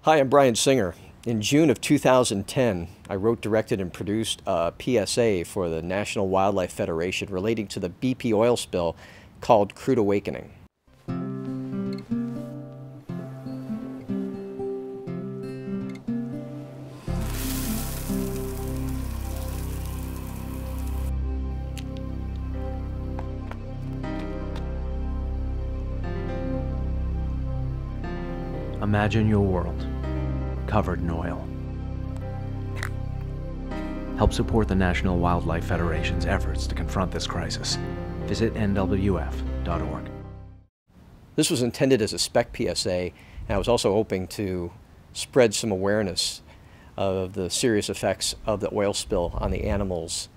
Hi, I'm Brian Singer. In June of 2010, I wrote, directed, and produced a PSA for the National Wildlife Federation relating to the BP oil spill called Crude Awakening. Imagine your world covered in oil. Help support the National Wildlife Federation's efforts to confront this crisis. Visit nwf.org. This was intended as a spec PSA, and I was also hoping to spread some awareness of the serious effects of the oil spill on the animals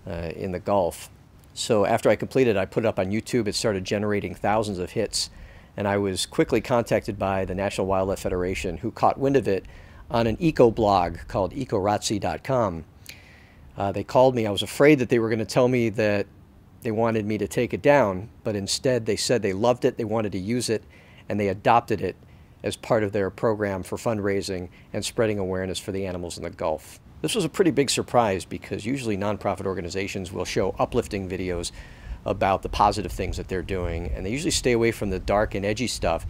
in the Gulf. So after I completed it, I put it up on YouTube. It started generating thousands of hits, and I was quickly contacted by the National Wildlife Federation, who caught wind of it on an eco blog called ecorazzi.com. They called me. I was afraid that they were going to tell me that they wanted me to take it down, but instead they said they loved it, they wanted to use it, and they adopted it as part of their program for fundraising and spreading awareness for the animals in the Gulf. This was a pretty big surprise because usually nonprofit organizations will show uplifting videos about the positive things that they're doing, and they usually stay away from the dark and edgy stuff,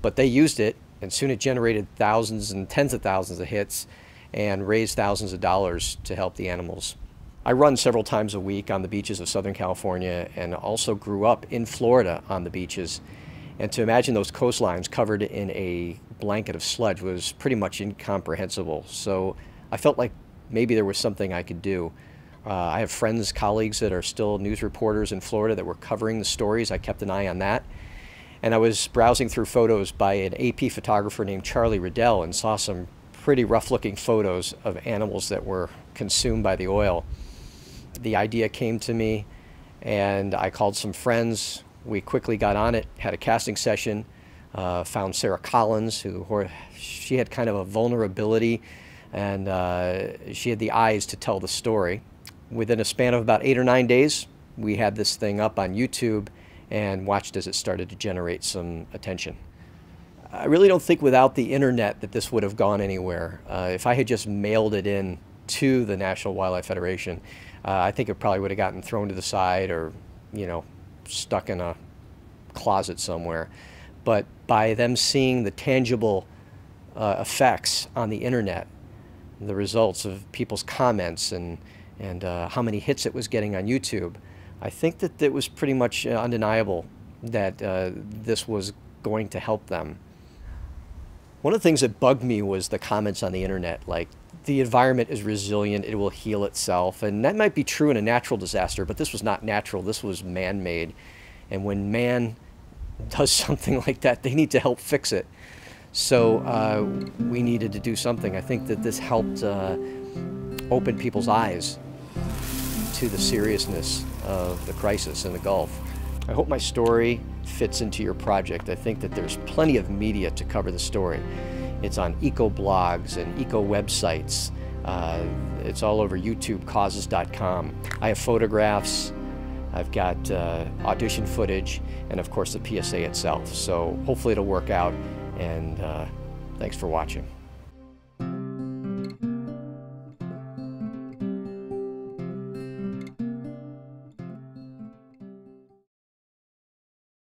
but they used it, and soon it generated thousands and tens of thousands of hits and raised thousands of dollars to help the animals. I run several times a week on the beaches of Southern California and also grew up in Florida on the beaches, and to imagine those coastlines covered in a blanket of sludge was pretty much incomprehensible. So I felt like maybe there was something I could do. I have friends, colleagues that are still news reporters in Florida that were covering the stories. I kept an eye on that. And I was browsing through photos by an AP photographer named Charlie Riddell and saw some pretty rough-looking photos of animals that were consumed by the oil. The idea came to me, and I called some friends. We quickly got on it, had a casting session, found Sarah Collins, she had kind of a vulnerability, and she had the eyes to tell the story. Within a span of about 8 or 9 days, we had this thing up on YouTube and watched as it started to generate some attention. I really don't think without the internet that this would have gone anywhere. If I had just mailed it in to the National Wildlife Federation, I think it probably would have gotten thrown to the side or, stuck in a closet somewhere. But by them seeing the tangible effects on the internet, the results of people's comments and how many hits it was getting on YouTube, I think that it was pretty much undeniable that this was going to help them. One of the things that bugged me was the comments on the internet, like, the environment is resilient, it will heal itself, and that might be true in a natural disaster, but this was not natural, this was man-made. And when man does something like that, they need to help fix it. So we needed to do something. I think that this helped open people's eyes to the seriousness of the crisis in the Gulf. I hope my story fits into your project. I think that there's plenty of media to cover the story. It's on eco blogs and eco websites. It's all over YouTube, causes.com. I have photographs, I've got audition footage, and of course the PSA itself. So hopefully it'll work out, and thanks for watching.